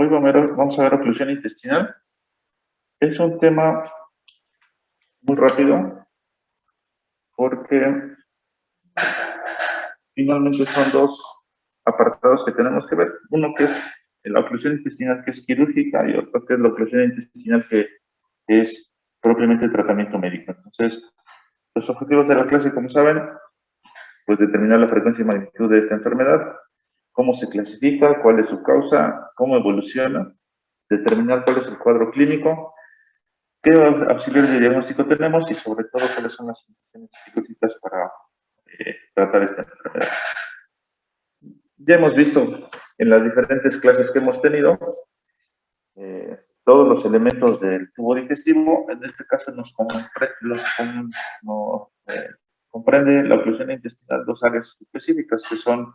Hoy vamos a ver oclusión intestinal. Es un tema muy rápido porque finalmente son dos apartados que tenemos que ver. Uno que es la oclusión intestinal que es quirúrgica y otro que es la oclusión intestinal que es propiamente tratamiento médico. Entonces, los objetivos de la clase, como saben, pues determinar la frecuencia y magnitud de esta enfermedad, cómo se clasifica, cuál es su causa, cómo evoluciona, determinar cuál es el cuadro clínico, qué auxiliares de diagnóstico tenemos y sobre todo cuáles son las indicaciones específicas para tratar esta enfermedad. Ya hemos visto en las diferentes clases que hemos tenido todos los elementos del tubo digestivo. En este caso comprende la oclusión intestinal dos áreas específicas que son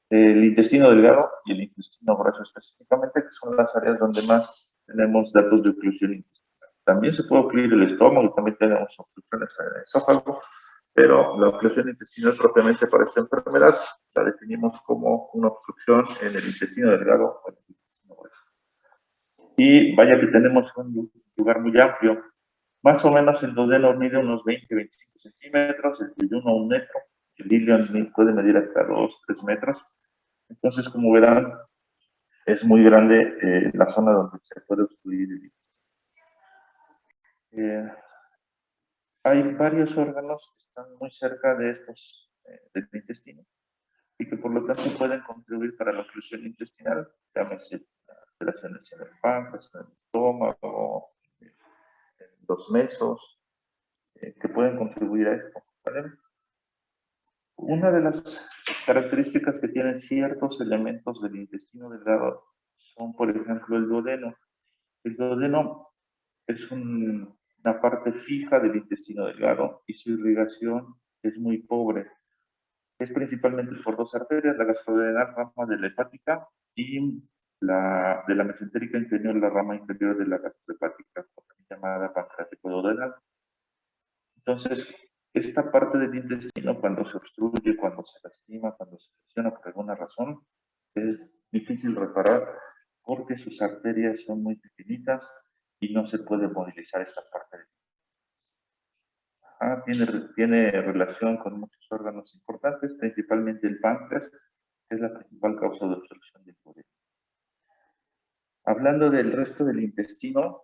el intestino delgado y el intestino grueso específicamente, que son las áreas donde más tenemos datos de oclusión intestinal. También se puede ocluir el estómago y también tenemos oclusiones en el esófago, pero la oclusión intestinal propiamente para esta enfermedad la definimos como una obstrucción en el intestino delgado o en el intestino grueso. Y vaya que tenemos un lugar muy amplio. Más o menos el duodeno mide unos 20-25 centímetros, el yeyuno 1 metro, el ilion puede medir hasta 2-3 metros. Entonces, como verán, es muy grande la zona donde se puede obstruir el intestino. Hay varios órganos que están muy cerca de estos del intestino y que por lo tanto pueden contribuir para la oclusión intestinal, llámese alteraciones en el páncreas, en el estómago, en los mesos, que pueden contribuir a esto. ¿Vale? Una de las características que tienen ciertos elementos del intestino delgado son, por ejemplo, el duodeno. El duodeno es una parte fija del intestino delgado y su irrigación es muy pobre. Es principalmente por dos arterias, la gastrodenal, rama de la hepática, y de la mesentérica inferior, la rama inferior de la gastrohepática, llamada pancreaticoduodenal. Entonces, esta parte del intestino, cuando se obstruye, cuando se lastima, cuando se lesiona por alguna razón, es difícil reparar porque sus arterias son muy pequeñitas y no se puede movilizar esta parte del tiene relación con muchos órganos importantes, principalmente el páncreas, que es la principal causa de obstrucción del duodeno. Hablando del resto del intestino,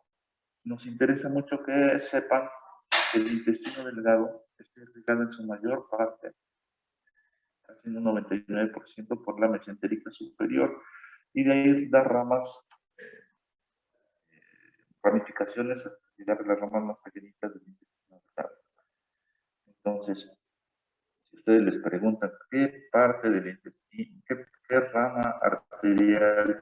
nos interesa mucho que sepan que el intestino delgado está irrigado en su mayor parte, casi en un 99%, por la mesentérica superior, y de ahí da ramificaciones hasta llegar a las ramas más pequeñitas del intestino delgado. Entonces, si ustedes les preguntan qué parte del intestino, qué rama arterial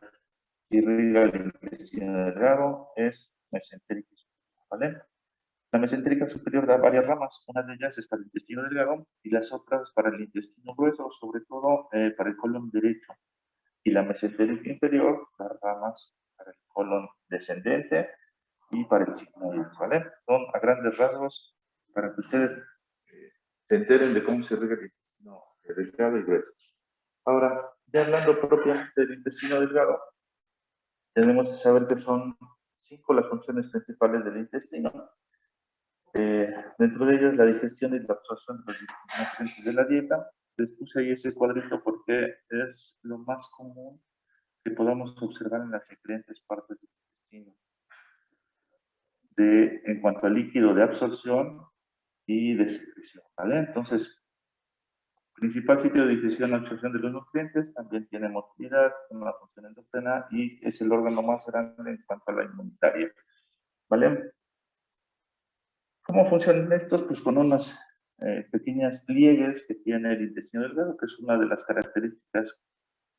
irriga el intestino delgado, es mesentérica superior, ¿vale? La mesentérica superior da varias ramas, una de ellas es para el intestino delgado y las otras para el intestino grueso, sobre todo para el colon derecho. Y la mesentérica inferior da ramas para el colon descendente y para el sigmoide, ¿vale? Son a grandes rasgos para que ustedes se enteren de cómo se riega el intestino delgado y grueso. Ahora, ya hablando propiamente del intestino delgado, tenemos que saber que son 5 las funciones principales del intestino. Dentro de ellas, la digestión y la absorción de los nutrientes de la dieta. Les puse ahí ese cuadrito porque es lo más común que podamos observar en las diferentes partes del intestino. En cuanto al líquido de absorción y de secreción, ¿vale? Entonces, principal sitio de digestión y absorción de los nutrientes, también tiene motilidad, una función endógena y es el órgano más grande en cuanto a la inmunitaria, ¿vale? ¿Cómo funcionan estos? Pues con unas pequeñas pliegues que tiene el intestino delgado, que es una de las características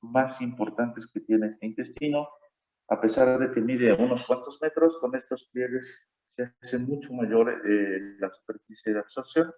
más importantes que tiene este intestino. A pesar de que mide unos cuantos metros, con estos pliegues se hace mucho mayor la superficie de absorción.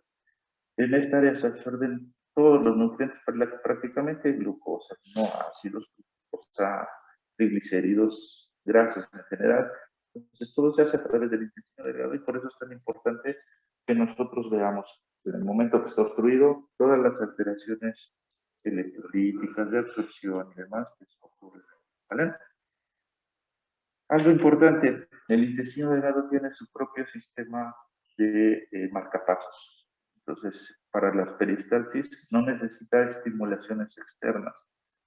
En esta área se absorben todos los nutrientes prácticamente, glucosa, no ácidos, glucosa, triglicéridos, grasas en general. Entonces todo se hace a través del intestino delgado y por eso es tan importante que nosotros veamos en el momento que está obstruido todas las alteraciones electrolíticas, de absorción y demás que se ocurren. ¿Vale? Algo importante, el intestino delgado tiene su propio sistema de marcapasos. Entonces, para las peristalsis no necesita estimulaciones externas.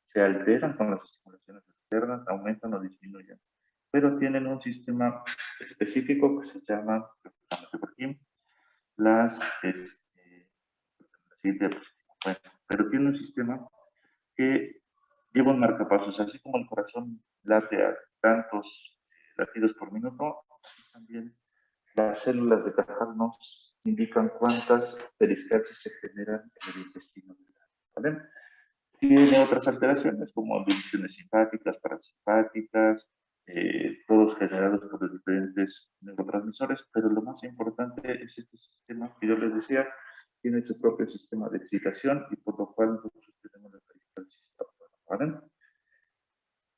Se alteran con las estimulaciones externas, aumentan o disminuyen. Pero tienen un sistema específico que se llama, las, bueno, pero tiene un sistema que lleva un marcapasos, así como el corazón late a tantos latidos por minuto, así también las células de Cajal nos indican cuántas peristalsis se generan en el intestino. ¿Vale? Tiene otras alteraciones como divisiones simpáticas, parasimpáticas, todos generados por los diferentes neurotransmisores, pero lo más importante es este sistema que yo les decía, tiene su propio sistema de excitación y por lo cual nosotros tenemos la peristalsis. ¿Vale?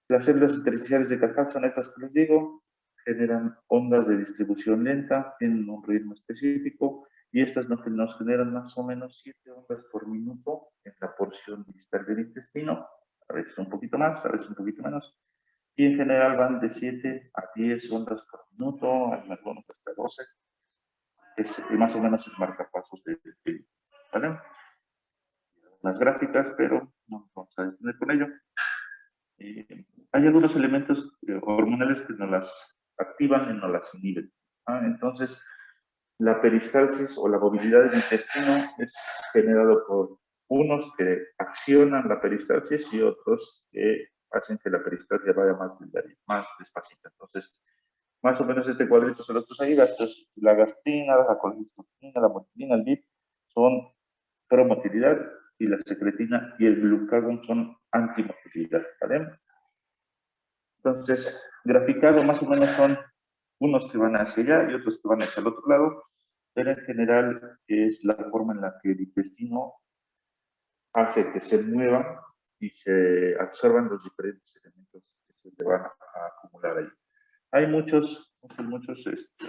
Las células intersticiales de Cajal son estas que les digo, generan ondas de distribución lenta, tienen un ritmo específico y estas nos generan más o menos 7 ondas por minuto en la porción distal del intestino, a veces un poquito más, a veces un poquito menos, y en general van de 7 a 10 ondas por minuto, algunos hasta 12, es más o menos el marcapasos de ¿vale? Las gráficas, pero no vamos a detener con ello. Hay algunos elementos hormonales que nos las activan y nos las inhiben. Entonces, la peristalsis o la movilidad del intestino es generado por unos que accionan la peristalsis y otros que hacen que la peristalsis vaya más despacito. Entonces, más o menos este cuadrito se los puse ahí, la gastrina, la colecistoquina, la motilina, el BIP, son promotilidad y la secretina y el glucagón son antimotilidad, ¿vale? Entonces, graficado más o menos son unos que van hacia allá y otros que van hacia el otro lado, pero en general es la forma en la que el intestino hace que se muevan y se absorban los diferentes elementos que se van a acumular ahí. Hay muchos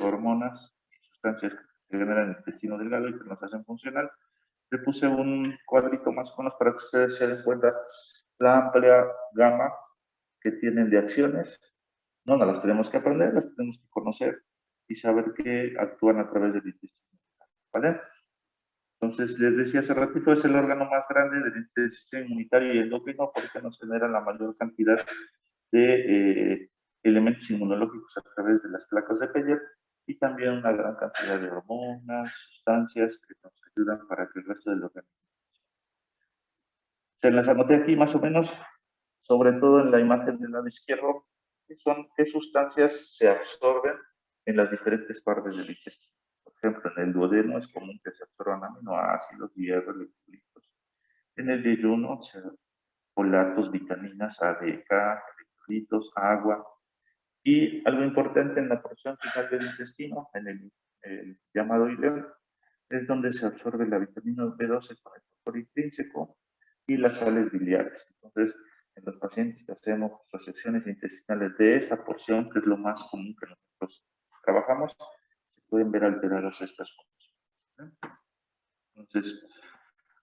hormonas y sustancias que se generan en el intestino delgado y que nos hacen funcionar. Le puse un cuadrito más o menos para que ustedes se den cuenta la amplia gama que tienen de acciones. No las tenemos que aprender, las tenemos que conocer y saber que actúan a través del intestino. ¿Vale? Entonces, les decía hace ratito, es el órgano más grande del sistema inmunitario y endocrino porque nos genera la mayor cantidad de elementos inmunológicos a través de las placas de Peyer y también una gran cantidad de hormonas, sustancias que nos ayudan para que el resto del organismo. Se las anoté aquí más o menos, sobre todo en la imagen del lado izquierdo, qué sustancias se absorben en las diferentes partes del intestino. Por ejemplo, en el duodeno es común que se absorban aminoácidos, hierro, electrolitos. En el yeyuno, folatos, vitaminas A, D, K, electrolitos, agua. Y algo importante en la porción final del intestino, en el llamado ileón, es donde se absorbe la vitamina B12 con el factor intrínseco y las sales biliares. Entonces, en los pacientes que hacemos resecciones intestinales de esa porción, que es lo más común que nosotros trabajamos, se pueden ver alteradas estas funciones. Entonces,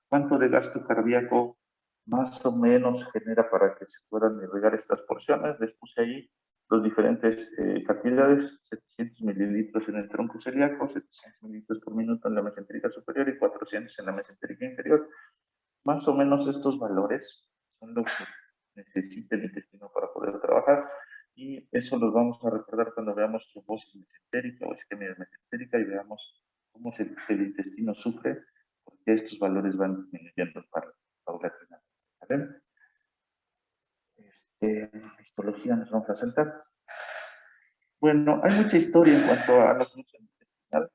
¿cuánto de gasto cardíaco más o menos genera para que se puedan irrigar estas porciones? Les puse ahí las diferentes cantidades, 700 mililitros en el tronco celíaco, 700 mililitros por minuto en la mesentérica superior y 400 en la mesentérica inferior. Más o menos estos valores son lo que necesita el intestino para poder trabajar y eso los vamos a recordar cuando veamos trombosis mesentérica o isquemia mesentérica y veamos cómo el intestino sufre porque estos valores van disminuyendo paulatinamente. ¿Vale? Histología nos vamos a saltar. Bueno, hay mucha historia en cuanto a la función intestinal.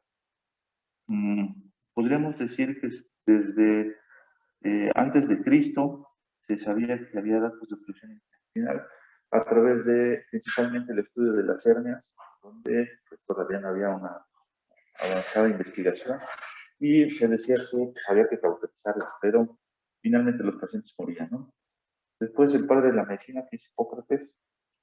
Podríamos decir que desde antes de Cristo se sabía que había datos de función intestinal a través de principalmente el estudio de las hernias, donde pues, todavía no había una avanzada investigación y se decía que había que cauterizarlas, pero finalmente los pacientes morían, ¿no? Después el padre de la medicina, que es Hipócrates,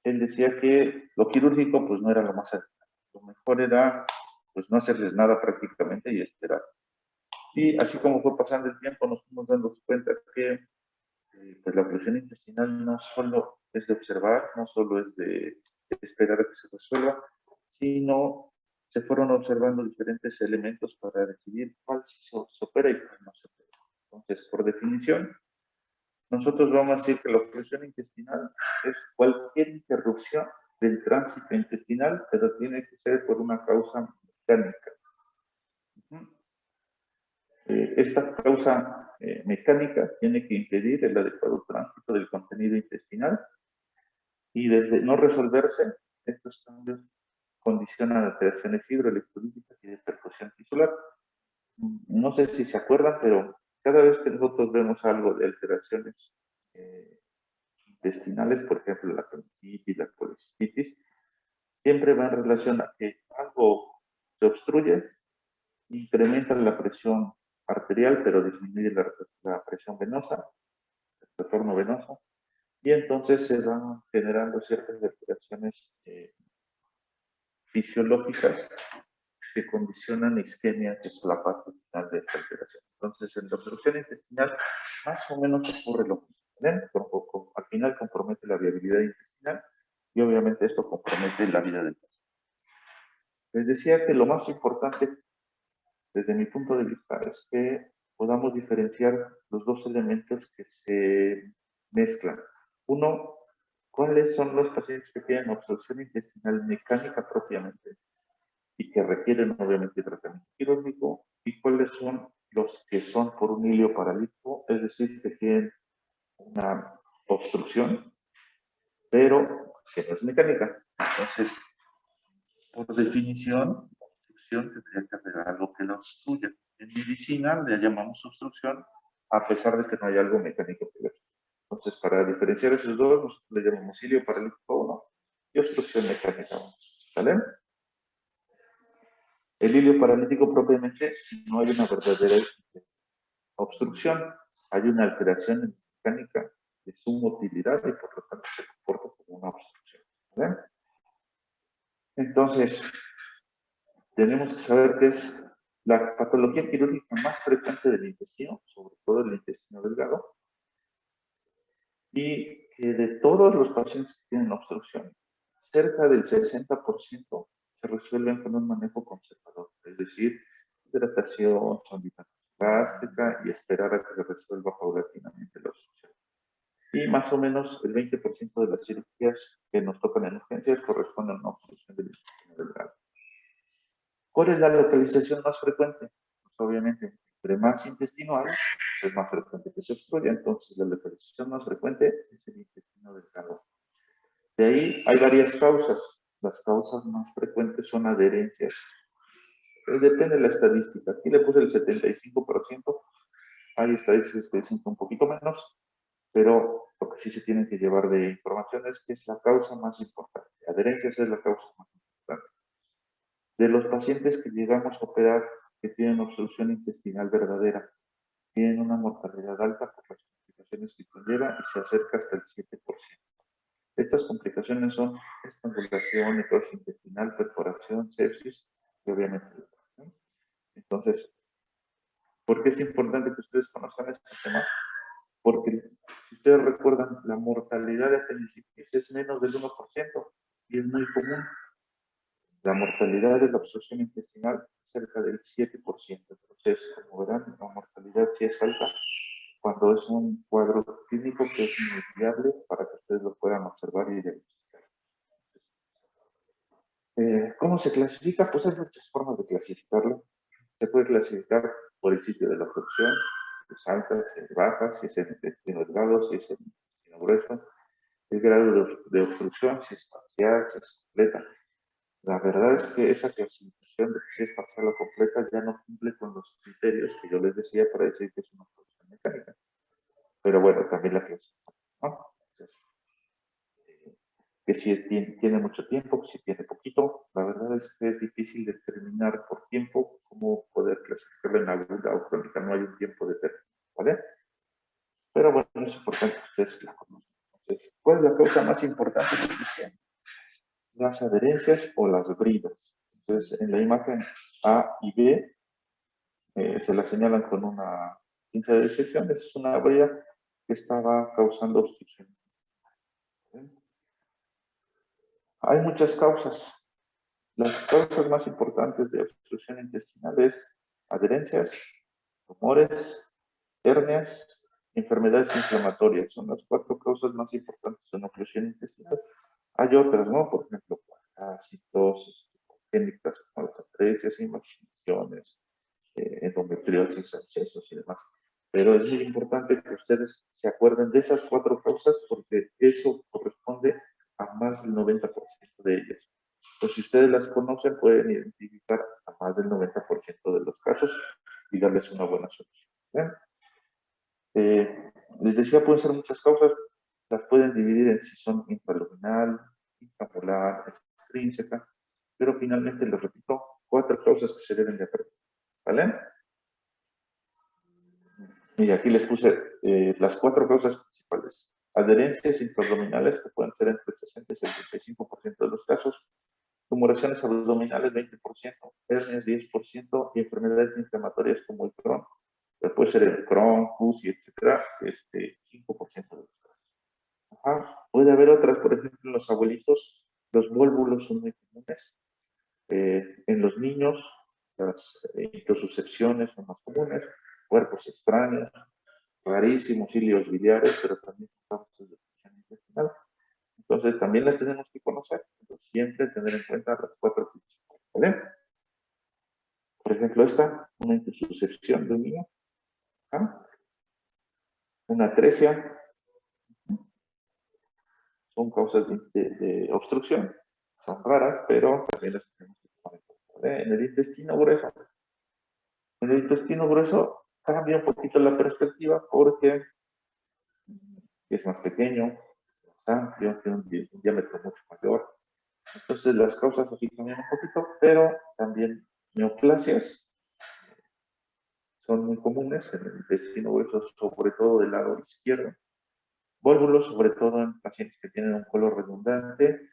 él decía que lo quirúrgico pues no era lo más adecuado. Lo mejor era pues no hacerles nada prácticamente y esperar. Y así como fue pasando el tiempo, nos fuimos dando cuenta que pues la oclusión intestinal no solo es de observar, no solo es de esperar a que se resuelva, sino se fueron observando diferentes elementos para decidir cuál sí se opera y cuál no se opera. Entonces, por definición, nosotros vamos a decir que la obstrucción intestinal es cualquier interrupción del tránsito intestinal, pero tiene que ser por una causa mecánica. Esta causa mecánica tiene que impedir el adecuado tránsito del contenido intestinal y desde no resolverse, estos cambios condicionan alteraciones hidroelectrolíticas y de perfusión tisular. No sé si se acuerdan, pero cada vez que nosotros vemos algo de alteraciones intestinales, por ejemplo, la apendicitis, la colecistitis, siempre va en relación a que algo se obstruye, incrementa la presión arterial, pero disminuye la presión venosa, el retorno venoso, y entonces se van generando ciertas alteraciones fisiológicas que condicionan isquemia, que es la parte final de esta alteración. Entonces, en la obstrucción intestinal, más o menos ocurre lo mismo. Al final compromete la viabilidad intestinal y obviamente esto compromete la vida del paciente. Les decía que lo más importante, desde mi punto de vista, es que podamos diferenciar los dos elementos que se mezclan. Uno, ¿cuáles son los pacientes que tienen obstrucción intestinal mecánica propiamente y que requieren obviamente tratamiento quirúrgico? ¿Y cuáles son los que son por un hilio paralítico, es decir, que tienen una obstrucción, pero que no es mecánica? Entonces, por definición, obstrucción tendría que haber algo que la obstruya. En medicina le llamamos obstrucción a pesar de que no hay algo mecánico que la obstruya. Entonces, para diferenciar esos dos, nosotros le llamamos hilio paralítico 1 y obstrucción mecánica 1. ¿Vale? El hilio paralítico propiamente no hay una verdadera obstrucción, hay una alteración mecánica de su motilidad y por lo tanto se comporta como una obstrucción. ¿Vale? Entonces, tenemos que saber que es la patología quirúrgica más frecuente del intestino, sobre todo el intestino delgado, y que de todos los pacientes que tienen obstrucción, cerca del 60% se resuelven con un manejo conservador, es decir, hidratación, sonda gástrica y esperar a que se resuelva paulatinamente la obstrucción. Y más o menos el 20% de las cirugías que nos tocan en urgencias corresponden a una obstrucción del intestino delgado. ¿Cuál es la localización más frecuente? Pues obviamente, entre más intestino hay, es más frecuente que se obstruya. Entonces, la localización más frecuente es el intestino delgado. De ahí hay varias causas. Las causas más frecuentes son adherencias. Depende de la estadística. Aquí le puse el 75%. Hay estadísticas que dicen que un poquito menos, pero lo que sí se tienen que llevar de información es que es la causa más importante. Adherencias es la causa más importante. De los pacientes que llegamos a operar que tienen obstrucción intestinal verdadera, tienen una mortalidad alta por las complicaciones que conlleva y se acerca hasta el 7%. Estas complicaciones son estrangulación, necrosis intestinal, perforación, sepsis y obviamente. Entonces, ¿por qué es importante que ustedes conozcan este tema? Porque si ustedes recuerdan, la mortalidad de apendicitis es menos del 1% y es muy común. La mortalidad de la obstrucción intestinal es cerca del 7%. Entonces, como verán, la mortalidad sí es alta cuando es un cuadro clínico que es muy viable para que ustedes lo puedan observar y diagnosticar. ¿Cómo se clasifica? Pues hay muchas formas de clasificarlo. Se puede clasificar por el sitio de la obstrucción, si es alta, si es baja, si es en intestino delgado, si es en intestino grueso, el grado de obstrucción, si es parcial, si es completa. La verdad es que esa clasificación de si es parcial o completa ya no cumple con los criterios que yo les decía para decir que es una obstrucción mecánica. Pero bueno, también la clasificación, ¿no? Entonces, que si tiene mucho tiempo, que si tiene poquito, la verdad es que es difícil determinar por tiempo cómo poder clasificarlo en aguda o crónica, no hay un tiempo determinado, ¿vale? Pero bueno, es importante que ustedes la conozcan. Entonces, ¿cuál es la causa más importante que dicen? Las adherencias o las bridas. Entonces, en la imagen A y B se la señalan con una pinza de disección, es una brida que estaba causando obstrucción. Hay muchas causas. Las causas más importantes de obstrucción intestinal es adherencias, tumores, hernias, enfermedades inflamatorias. Son las 4 causas más importantes de una oclusión intestinal. Hay otras, ¿no? Por ejemplo, parásitos, congénitas como las atresia, infecciones, endometriosis, abscesos y demás. Pero es muy importante que ustedes se acuerden de esas 4 causas porque eso corresponde a más del 90% de ellas. Pues si ustedes las conocen, pueden identificar a más del 90% de los casos y darles una buena solución. ¿Bien? Les decía, pueden ser muchas causas, las pueden dividir en si son intraluminal, intramolar, extrínseca, pero finalmente les repito, 4 causas que se deben de aprender. ¿Vale? Y aquí les puse las 4 causas principales. Adherencias intraabdominales, que pueden ser entre el 60 y el 75% de los casos. Tumoraciones abdominales, 20%. Hernias, 10%. Y enfermedades inflamatorias como el Crohn, que puede ser el Crohn, CUS, etcétera, 5% de los casos. Ajá. Puede haber otras, por ejemplo, en los abuelitos, los vólvulos son muy comunes. En los niños, las introsuscepciones son más comunes, cuerpos extraños, rarísimos cilios biliares, pero también causas de obstrucción intestinal. Entonces, también las tenemos que conocer, pero siempre tener en cuenta las 4 principales. ¿Vale? Por ejemplo, esta, una introsuscepción de un niño, ¿ah? Una atresia, son causas de obstrucción, son raras, pero también las tenemos que tomar en cuenta. ¿Vale? En el intestino grueso cambia un poquito la perspectiva porque es más pequeño, es más amplio, tiene un diámetro mucho mayor. Entonces las causas aquí cambian un poquito, pero también neoplasias son muy comunes en el intestino grueso, sobre todo del lado izquierdo. Vólvulos, sobre todo en pacientes que tienen un color redundante,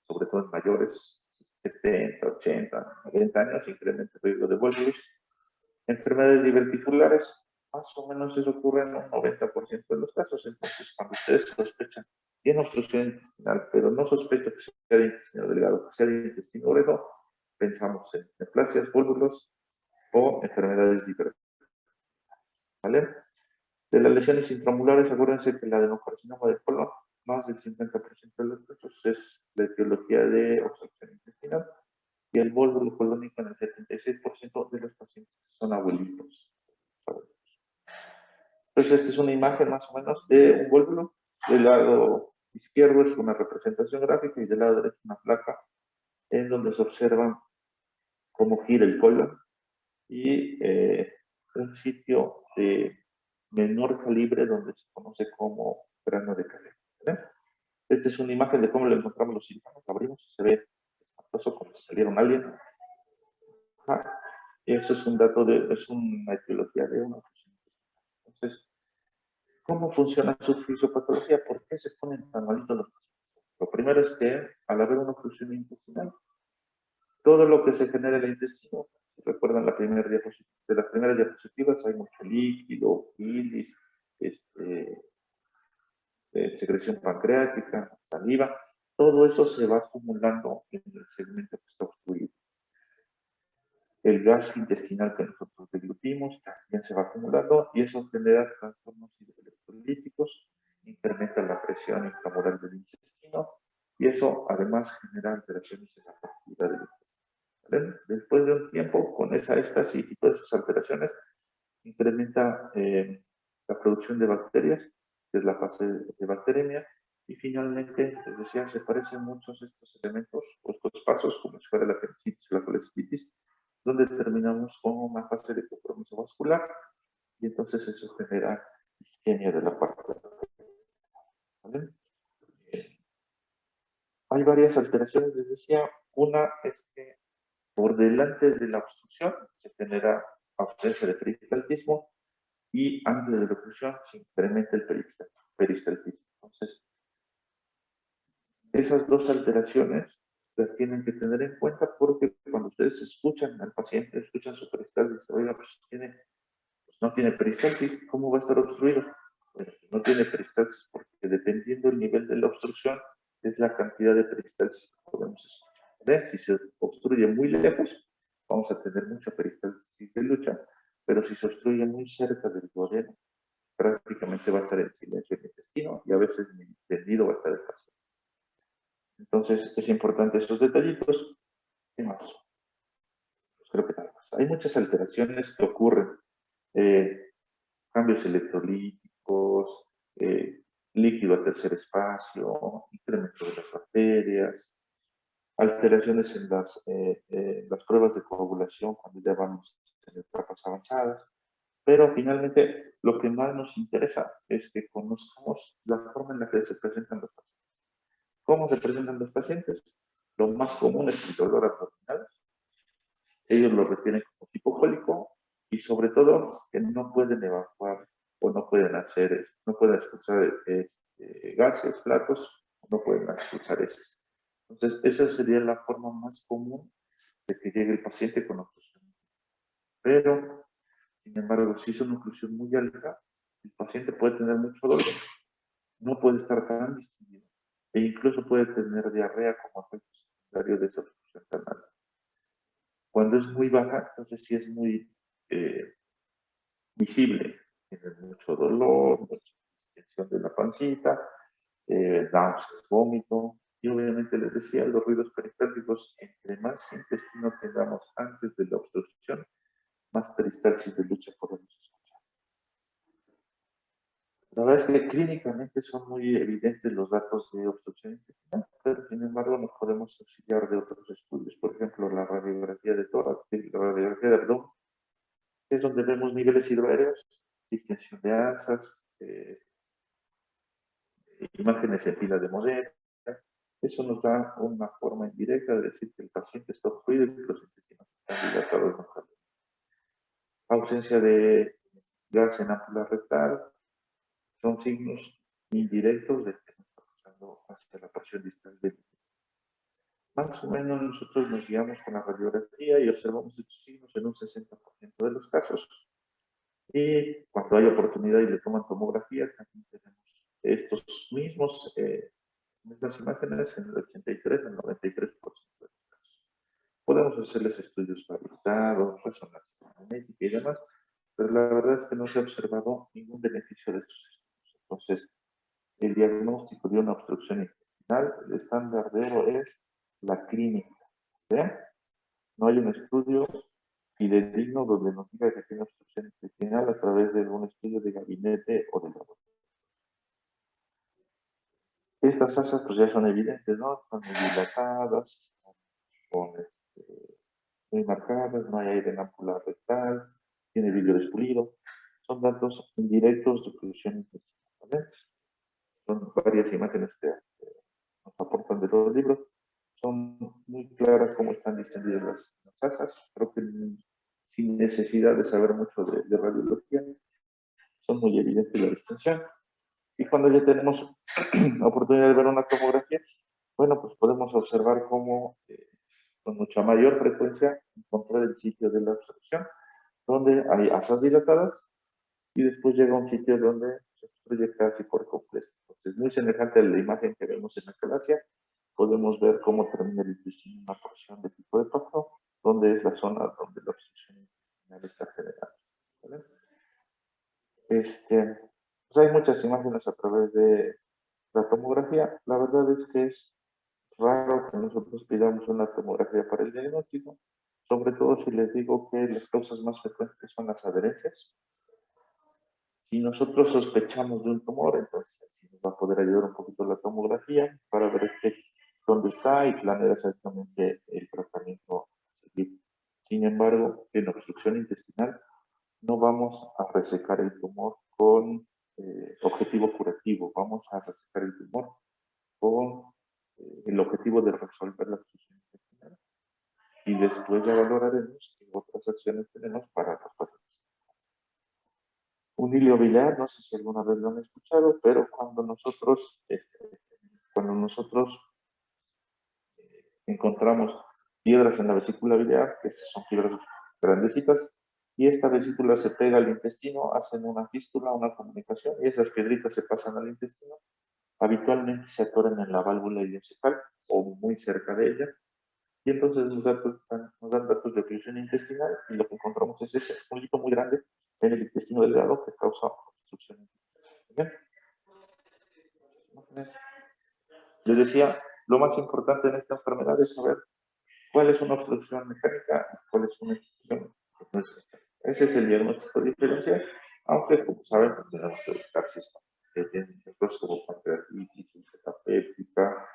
sobre todo en mayores, 70, 80, 90 años, incrementa el riesgo de vólvulos. Enfermedades diverticulares, más o menos eso ocurre en un 90% de los casos. Entonces, cuando ustedes sospechan, tiene obstrucción intestinal, pero no sospecho que sea de intestino delgado, que sea de intestino grueso, pensamos en neoplasias, vólvulos o enfermedades diverticulares. ¿Vale? De las lesiones intramulares, acuérdense que la adenocarcinoma del colon, más del 50% de los casos es la etiología de obstrucción intestinal y el vólvulo colónico en el 76% de los pacientes son abuelitos. Entonces, esta es una imagen más o menos de un vólvulo. Del lado izquierdo es una representación gráfica y del lado derecho una placa en donde se observa cómo gira el colon y un sitio de menor calibre donde se conoce como grano de café. ¿Vale? Esta es una imagen de cómo lo encontramos los cirujanos. Abrimos y se ve espantoso como si saliera un alien. Ajá. Y eso es un dato es una etiología de una oclusión intestinal. Entonces, ¿cómo funciona su fisiopatología? ¿Por qué se ponen tan malitos los pacientes? Lo primero es que al haber una oclusión intestinal, todo lo que se genera en el intestino, si recuerdan de las primeras diapositivas, hay mucho líquido, bilis, secreción pancreática, saliva, todo eso se va acumulando en el segmento que está obstruido. El gas intestinal que nosotros deglutimos también se va acumulando y eso genera trastornos electrolíticos, incrementa la presión intramoral del intestino y eso además genera alteraciones en la fertilidad del intestino. ¿Vale? Después de un tiempo, con esa éstasis y todas esas alteraciones, incrementa la producción de bacterias, que es la fase de bacteremia, y finalmente, les decía, se parecen muchos estos elementos, o estos pasos, como si fuera la apendicitis o la colecitis, donde terminamos con una fase de compromiso vascular, y entonces eso genera isquemia de la parte. ¿Vale? Hay varias alteraciones, les decía, una es que por delante de la obstrucción se genera ausencia de peristaltismo, y antes de la oclusión se incrementa el peristaltismo. Entonces, esas dos alteraciones las tienen que tener en cuenta porque cuando ustedes escuchan al paciente, escuchan su peristalsis, oiga, pues, pues no tiene peristalsis, ¿cómo va a estar obstruido? Bueno, no tiene peristalsis porque dependiendo del nivel de la obstrucción, es la cantidad de peristalsis que podemos escuchar. ¿Ves? Si se obstruye muy lejos, vamos a tener mucha peristalsis de lucha, pero si se obstruye muy cerca del duodeno, prácticamente va a estar en silencio el intestino y a veces ni tendido va a estar el paciente. Entonces, es importante esos detallitos. ¿Qué más? Pues creo que nada más. Hay muchas alteraciones que ocurren. Eh, Cambios electrolíticos, líquido a tercer espacio, incremento de las bacterias, alteraciones en las pruebas de coagulación cuando ya vamos en etapas avanzadas. Pero finalmente lo que más nos interesa es que conozcamos la forma en la que se presentan los pacientes. ¿Cómo se presentan los pacientes? Lo más común es el dolor abdominal. Ellos lo refieren como tipo cólico y sobre todo que no pueden evacuar o no pueden hacer, no pueden expulsar gases, platos, no pueden expulsar heces. Entonces, esa sería la forma más común de que llegue el paciente con obstrucción. Pero, sin embargo, si es una oclusión muy alta, el paciente puede tener mucho dolor, no puede estar tan distendido e incluso puede tener diarrea como efecto secundario de esa obstrucción tan alta. Cuando es muy baja, entonces sí es muy visible. Tiene mucho dolor, mucha tensión de la pancita, náuseas, vómito. Y obviamente les decía, los ruidos peristálticos, entre más intestino tengamos antes de la obstrucción, más peristalsis de lucha podemos escuchar. La verdad es que clínicamente son muy evidentes los datos de obstrucción intestinal, pero sin embargo nos podemos auxiliar de otros estudios. Por ejemplo, la radiografía de tórax, la radiografía de abdomen, es donde vemos niveles hidroaéreos, distensión de asas, imágenes en fila de modelo. Eso nos da una forma indirecta de decir que el paciente está obstruido y que los intestinos están dilatados localmente. Ausencia de gas en ámpula rectal son signos indirectos de que nos está pasando hacia la porción distal del intestino. Más o menos nosotros nos guiamos con la radiografía y observamos estos signos en un 60% de los casos. Y cuando hay oportunidad y le toman tomografía, también tenemos estos mismos mismas imágenes en el 83 al 93% de los casos. Podemos hacerles estudios habilitados, resonancia magnética y demás, pero la verdad es que no se ha observado ningún beneficio de estos estudios. Entonces, el diagnóstico de una obstrucción intestinal, el estándar de oro es la clínica. ¿Vean? No hay un estudio fidedigno donde nos diga que tiene obstrucción intestinal a través de un estudio de gabinete o de laboratorio. Estas asas pues ya son evidentes, ¿no? Están muy dilatadas, con muy marcadas, no hay aire en ámpula rectal, tiene vidrio despulido. Son datos indirectos de oclusión intestinal, ¿vale? Son varias imágenes que nos aportan de los libros. Son muy claras cómo están distendidas las asas. Creo que sin necesidad de saber mucho de radiología, son muy evidentes la distinción. Y cuando ya tenemos la oportunidad de ver una tomografía, bueno, pues podemos observar cómo con mucha mayor frecuencia encontrar el sitio de la obstrucción, donde hay asas dilatadas y después llega a un sitio donde se obstruye casi por completo. Entonces, muy semejante a la imagen que vemos en la calasia, podemos ver cómo termina el intestino en una porción de tipo de paso, donde es la zona donde la obstrucción intestinal está generada. ¿Vale? Pues hay muchas imágenes a través de la tomografía. La verdad es que es raro que nosotros pidamos una tomografía para el diagnóstico, sobre todo si les digo que las causas más frecuentes son las adherencias. Si nosotros sospechamos de un tumor, entonces sí nos va a poder ayudar un poquito la tomografía para ver dónde está y planear exactamente el tratamiento a seguir. Sin embargo, en obstrucción intestinal no vamos a resecar el tumor con objetivo curativo, vamos a resecar el tumor con el objetivo de resolver la obstrucción intestinal y después ya valoraremos qué otras acciones tenemos para los pacientes. Un hilo biliar, no sé si alguna vez lo han escuchado, pero cuando nosotros encontramos piedras en la vesícula biliar, que son piedras grandecitas, y esta vesícula se pega al intestino, hacen una fístula, una comunicación, y esas piedritas se pasan al intestino, habitualmente se atoran en la válvula ileocecal o muy cerca de ella, y entonces nos dan datos de oclusión intestinal, y lo que encontramos es ese hoyito muy grande en el intestino delgado que causa obstrucción intestinal. ¿Bien? Les decía, lo más importante en esta enfermedad es saber cuál es una obstrucción mecánica y cuál es una obstrucción no es mecánica. Ese es el diagnóstico diferencial, aunque, como saben, pues tenemos que buscar sistemas que tienen efectos como pancreatitis, úlcera péptica,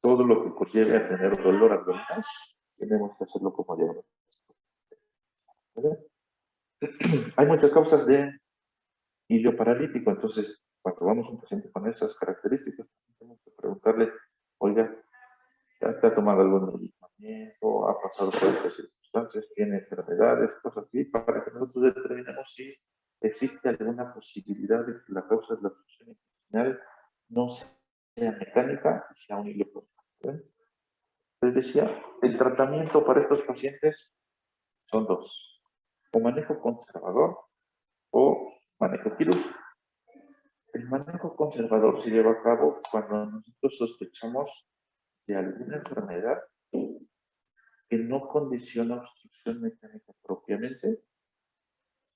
todo lo que conlleve a tener dolor abdominal, tenemos que hacerlo como diagnóstico. Hay muchas causas de ilio paralítico, entonces, cuando vamos a un paciente con esas características, tenemos que preguntarle, oiga, ¿ya te ha tomado algún medicamento? ¿Ha pasado por estas circunstancias? ¿Tiene enfermedades? Cosas así, para que nosotros determinemos si existe alguna posibilidad de que la causa de la obstrucción intestinal no sea mecánica y sea un hilo. Les decía, el tratamiento para estos pacientes son dos: o manejo conservador o manejo quirúrgico. El manejo conservador se lleva a cabo cuando nosotros sospechamos de alguna enfermedad que no condiciona obstrucción mecánica propiamente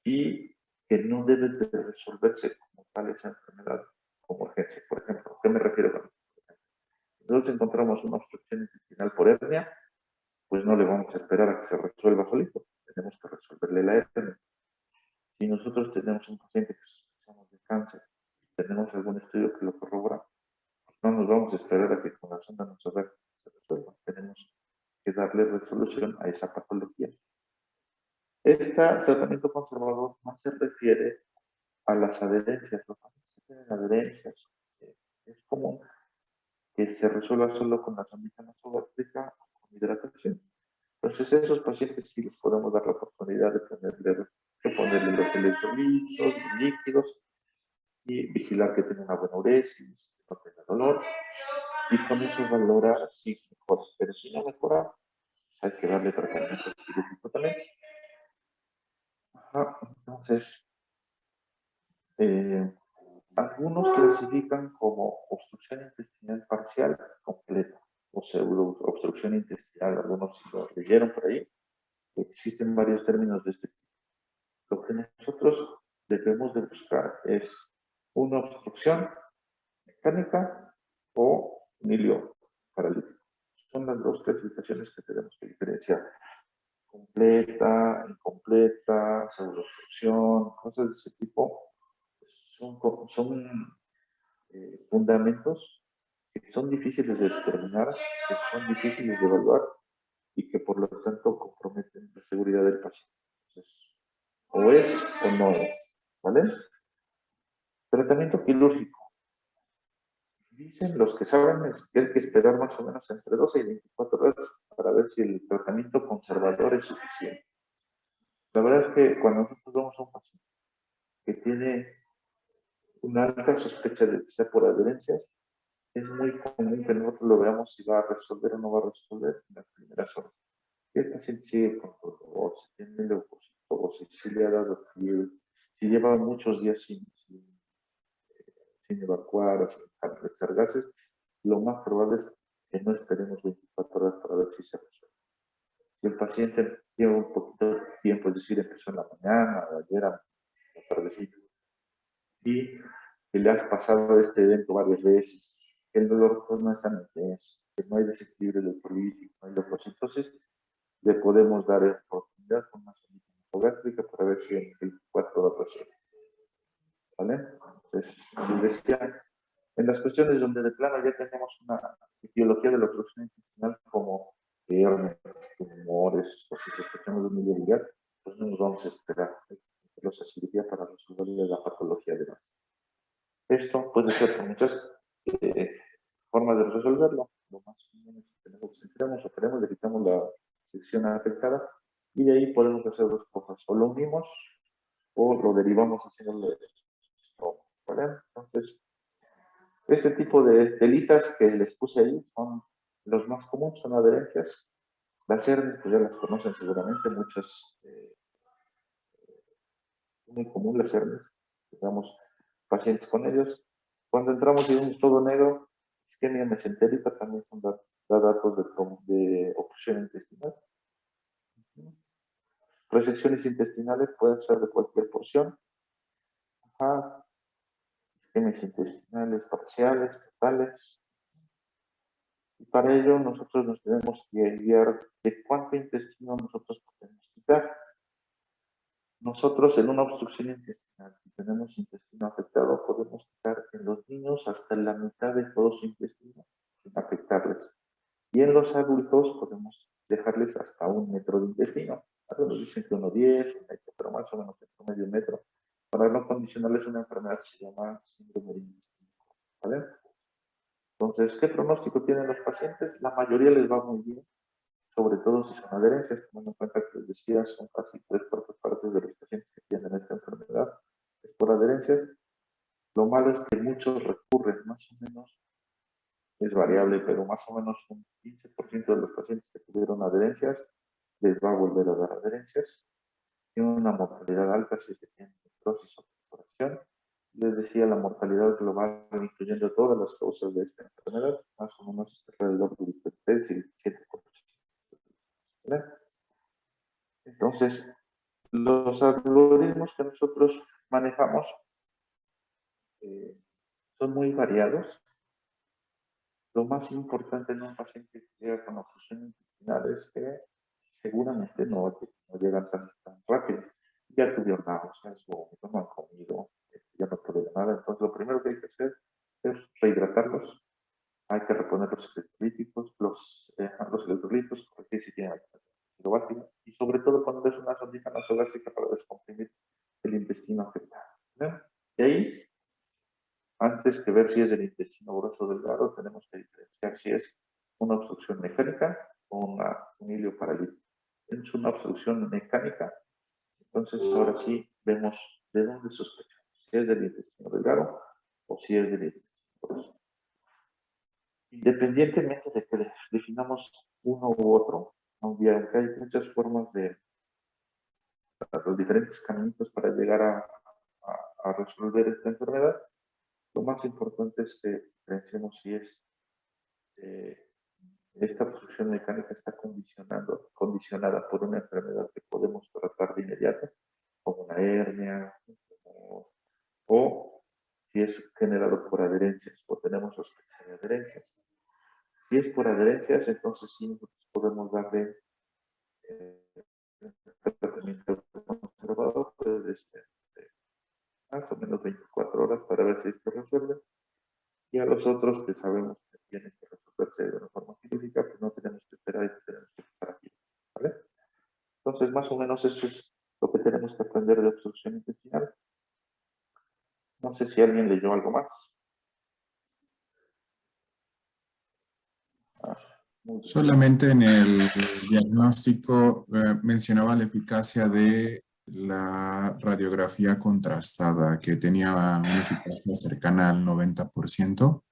y que no debe de resolverse como tal esa enfermedad como urgencia. Por ejemplo, ¿qué me refiero con esto? Si nosotros encontramos una obstrucción intestinal por hernia, pues no le vamos a esperar a que se resuelva solito. Tenemos que resolverle la hernia. Si nosotros tenemos un paciente que sospechamos de cáncer, tenemos algún estudio que lo corrobora, pues no nos vamos a esperar a que con la sonda nasogástrica se resuelva. Tenemos que darle resolución a esa patología. Este tratamiento conservador más se refiere a las adherencias. Los pacientes que tienen adherencias, es común que se resuelva solo con la sonda nasogástrica o con hidratación. Entonces, a esos pacientes sí les podemos dar la oportunidad de ponerle los electrolitos, los líquidos, y vigilar que tenga una buena uresis, que no tenga dolor, y con eso valorar si mejora. Pero si no mejora, hay que darle tratamiento quirúrgico también. Ajá. Entonces, algunos clasifican como obstrucción intestinal parcial completa o pseudo obstrucción intestinal. Algunos si lo leyeron por ahí. Existen varios términos de este tipo. Lo que nosotros debemos de buscar es una obstrucción mecánica o un hilio paralítico. Son las dos clasificaciones que tenemos que diferenciar: completa, incompleta, pseudoobstrucción, cosas de ese tipo. Son fundamentos que son difíciles de determinar, que son difíciles de evaluar y que por lo tanto comprometen la seguridad del paciente. Entonces, o es o no es, ¿vale? Tratamiento quirúrgico. Dicen los que saben que hay que esperar más o menos entre 12 y 24 horas para ver si el tratamiento conservador es suficiente. La verdad es que cuando nosotros vamos a un paciente que tiene una alta sospecha de que sea por adherencias, es muy común que nosotros lo veamos si va a resolver o no va a resolver en las primeras horas. Si el paciente sigue con dolor, si tiene leucocitosis, si le ha dado fiebre, si lleva muchos días sin evacuar o sin regresar gases, lo más probable es que no esperemos 24 horas para ver si se resuelve. Si el paciente lleva un poquito de tiempo, es decir, empezó en la mañana, ayer a la tardecita, y que le has pasado este evento varias veces, que el dolor pues, no es tan intenso, que no hay desequilibrio electrolítico, no hay leucocitosis, le podemos dar oportunidad con una sonda nasogástrica para ver si en 24 horas resuelve. ¿Vale? Entonces, como les decía, en las cuestiones donde de plano ya tenemos una etiología de la obstrucción intestinal como hernias, tumores, o si sospechamos de un biliar, pues no nos vamos a esperar a cirugía para resolver la patología de base. Esto puede ser con muchas formas de resolverlo. Lo más común es que nos centremos, operemos, le quitamos la sección afectada y de ahí podemos hacer dos cosas: o lo unimos o lo derivamos haciéndole estomas, ¿vale? Entonces, este tipo de telitas que les puse ahí son los más comunes, son adherencias. Las hernias, pues ya las conocen seguramente, muchas, muy común las hernias. Tenemos pacientes con ellos. Cuando entramos y vemos todo negro, isquemia mesentérica también da datos de obstrucción intestinal. Resecciones intestinales pueden ser de cualquier porción. Ajá. Isquemias intestinales parciales, totales. Y para ello nosotros nos tenemos que guiar de cuánto intestino nosotros podemos quitar. Nosotros en una obstrucción intestinal, si tenemos intestino afectado, podemos quitar en los niños hasta la mitad de todo su intestino sin afectarles. Y en los adultos podemos dejarles hasta 1 metro de intestino. Algunos dicen que 1,10, 1 metro, pero más o menos entre medio metro. Para no condicionarles una enfermedad que se llama síndrome de intestino. ¿Vale? Entonces, ¿qué pronóstico tienen los pacientes? La mayoría les va muy bien, sobre todo si son adherencias, tomando en cuenta que les decía, son casi 3/4 de los pacientes que tienen esta enfermedad, es por adherencias. Lo malo es que muchos recurren, más o menos, es variable, pero más o menos un 15% de los pacientes que tuvieron adherencias les va a volver a dar adherencias. Tiene una mortalidad alta si se tiene necrosis o perforación. Les decía, la mortalidad global, incluyendo todas las causas de esta enfermedad, más o menos es alrededor del 3 y el 7%. ¿Vale? Entonces, los algoritmos que nosotros manejamos son muy variados. Lo más importante en un paciente que llega con obstrucción intestinal es que seguramente no llegan tan rápido. Ya tuvieron náuseas, vómitos, no han comido, ya no tolera nada. Entonces, lo primero que hay que hacer es rehidratarlos. Hay que reponer los electrolíticos, los electrolitos, corregir si tienen ácido básico, y sobre todo ponerles una sondita nasogástrica para descomprimir el intestino afectado. ¿No? Y ahí, antes que ver si es del intestino grueso o delgado, tenemos que diferenciar si es una obstrucción mecánica o un hilio paralítico. Es una obstrucción mecánica, entonces ahora sí vemos de dónde sospechamos, si es del intestino delgado o si es del intestino grueso. Independientemente de que definamos uno u otro, aunque hay muchas formas de los diferentes caminos para llegar a resolver esta enfermedad, lo más importante es que diferenciemos si esta obstrucción mecánica está condicionada por una enfermedad que podemos tratar de inmediato, como una hernia, o si es generado por adherencias o tenemos sospecha de adherencias. Si es por adherencias, entonces sí nosotros podemos darle tratamiento conservador puede ser más o menos 24 horas para ver si esto resuelve. Y a los otros que sabemos que tienen que resolverse de una forma quirúrgica, pues no tenemos que esperar y tenemos que estar aquí. ¿Vale? Entonces, más o menos eso es lo que tenemos que aprender de obstrucción intestinal. No sé si alguien leyó algo más. Ah, Solamente en el diagnóstico mencionaba la eficacia de la radiografía contrastada, que tenía una eficacia cercana al 90%,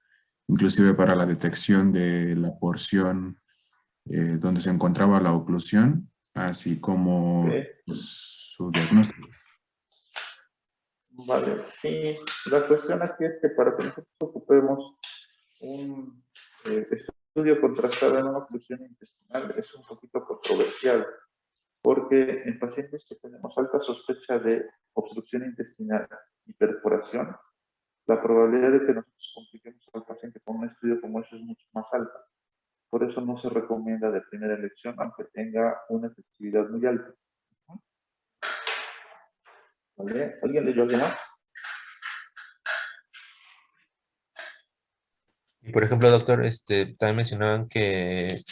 inclusive para la detección de la porción donde se encontraba la oclusión, así como okay. pues, su diagnóstico. Vale, sí, la cuestión aquí es que para que nosotros ocupemos un estudio contrastado en una oclusión intestinal es un poquito controversial, porque en pacientes que tenemos alta sospecha de obstrucción intestinal y perforación, la probabilidad de que nosotros compliquemos al paciente con un estudio como ese es mucho más alta. Por eso no se recomienda de primera elección, aunque tenga una efectividad muy alta. ¿Vale? ¿Alguien leyó algo más? Y por ejemplo, doctor, también mencionaban que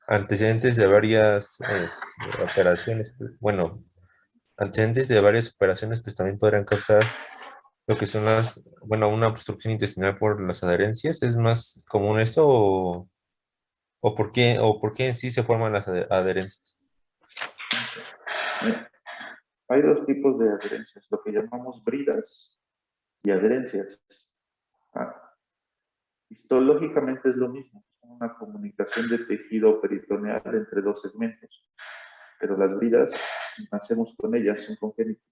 antecedentes de varias operaciones, bueno, antecedentes de varias operaciones, pues también podrán causar lo que son bueno, una obstrucción intestinal por las adherencias. ¿Es más común eso o por qué en sí se forman las adherencias? Hay dos tipos de adherencias, lo que llamamos bridas y adherencias. Ah, histológicamente es lo mismo, es una comunicación de tejido peritoneal entre dos segmentos, pero las bridas nacemos con ellas, son congénitas,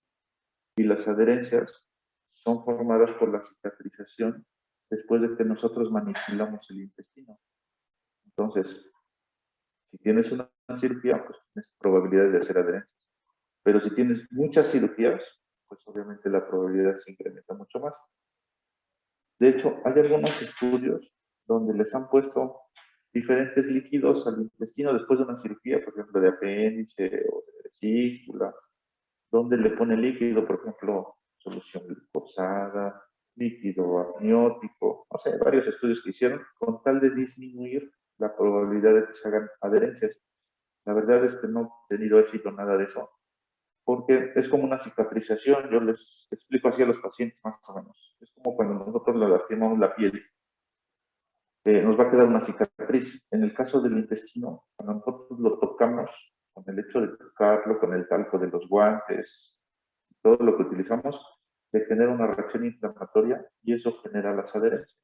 y las adherencias son formadas por la cicatrización después de que nosotros manipulamos el intestino. Entonces, si tienes una cirugía, pues tienes probabilidades de hacer adherencias. Pero si tienes muchas cirugías, pues obviamente la probabilidad se incrementa mucho más. De hecho, hay algunos estudios donde les han puesto diferentes líquidos al intestino después de una cirugía, por ejemplo, de apéndice o de vesícula, donde le pone líquido, por ejemplo, solución glucosada, líquido amniótico, no sé, varios estudios que hicieron con tal de disminuir la probabilidad de que se hagan adherencias. La verdad es que no he tenido éxito en nada de eso, porque es como una cicatrización. Yo les explico así a los pacientes más o menos. Es como cuando nosotros le lastimamos la piel, nos va a quedar una cicatriz. En el caso del intestino, cuando nosotros lo tocamos, con el hecho de tocarlo, con el talco de los guantes, todo lo que utilizamos, le genera una reacción inflamatoria y eso genera las adherencias.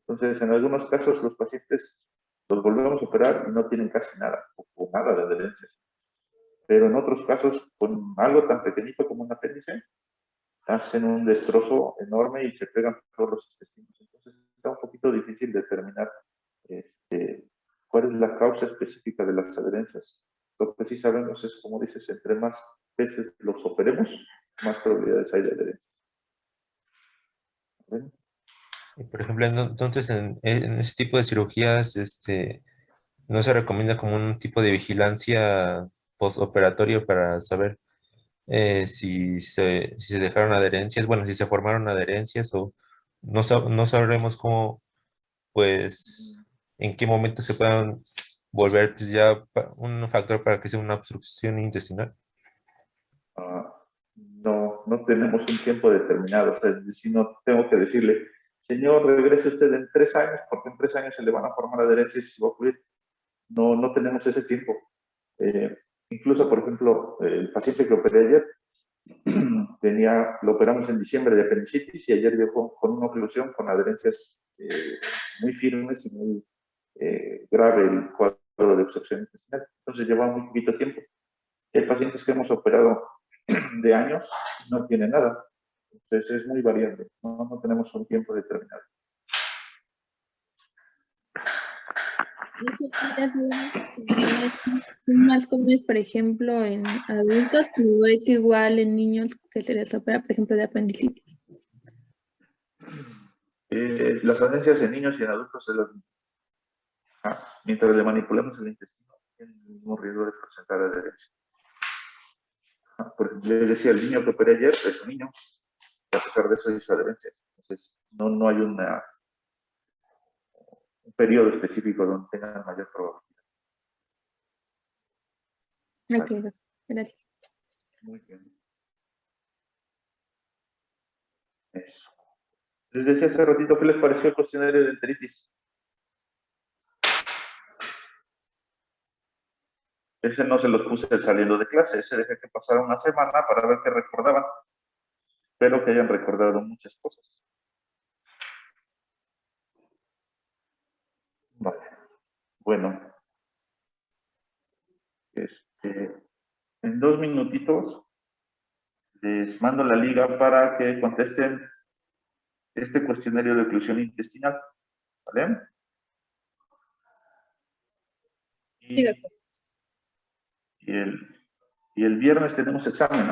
Entonces, en algunos casos los pacientes los volvemos a operar y no tienen casi nada o nada de adherencias. Pero en otros casos, con algo tan pequeñito como un apéndice, hacen un destrozo enorme y se pegan todos los intestinos. Entonces, está un poquito difícil determinar cuál es la causa específica de las adherencias. Lo que sí sabemos es, como dices, entre más veces los operemos, más probabilidades hay de adherencia. ¿Ven? Y, por ejemplo, entonces en ese tipo de cirugías, no se recomienda como un tipo de vigilancia postoperatorio para saber si se dejaron adherencias, bueno, si se formaron adherencias o no sabremos cómo, pues, en qué momento se puedan volver pues, ya un factor para que sea una obstrucción intestinal. No, no tenemos un tiempo determinado. O sea, si no tengo que decirle, señor, regrese usted en 3 años, porque en 3 años se le van a formar adherencias y se va a ocurrir. No, no tenemos ese tiempo. Incluso, por ejemplo, el paciente que operé ayer, lo operamos en diciembre de apendicitis y ayer llegó con una oclusión con adherencias muy firmes y muy grave el cuadro de obstrucción intestinal. Entonces lleva muy poquito tiempo. Hay pacientes que hemos operado de años y no tienen nada. Entonces es muy variable. No tenemos un tiempo determinado. ¿Y qué opinas de las enfermedades son más comunes, por ejemplo, en adultos, o es igual en niños que se les opera, por ejemplo, de apendicitis? Las adherencias en niños y en adultos es lo mismo. Mientras le manipulemos el intestino, tiene el mismo riesgo de presentar adherencia. Por ejemplo, les decía, el niño que operé ayer es un niño, y a pesar de eso hizo adherencias. Entonces, no hay un periodo específico donde tengan mayor probabilidad. Ok, doctor, gracias. Muy bien. Eso. Les decía hace ratito, ¿qué les pareció el cuestionario de enteritis? Ese no se los puse saliendo de clase, ese dejé que pasara una semana para ver qué recordaban. Espero que hayan recordado muchas cosas. Vale. Bueno, en 2 minutitos les mando la liga para que contesten este cuestionario de oclusión intestinal. ¿Vale? Sí, doctor. Y el viernes tenemos examen, ¿no?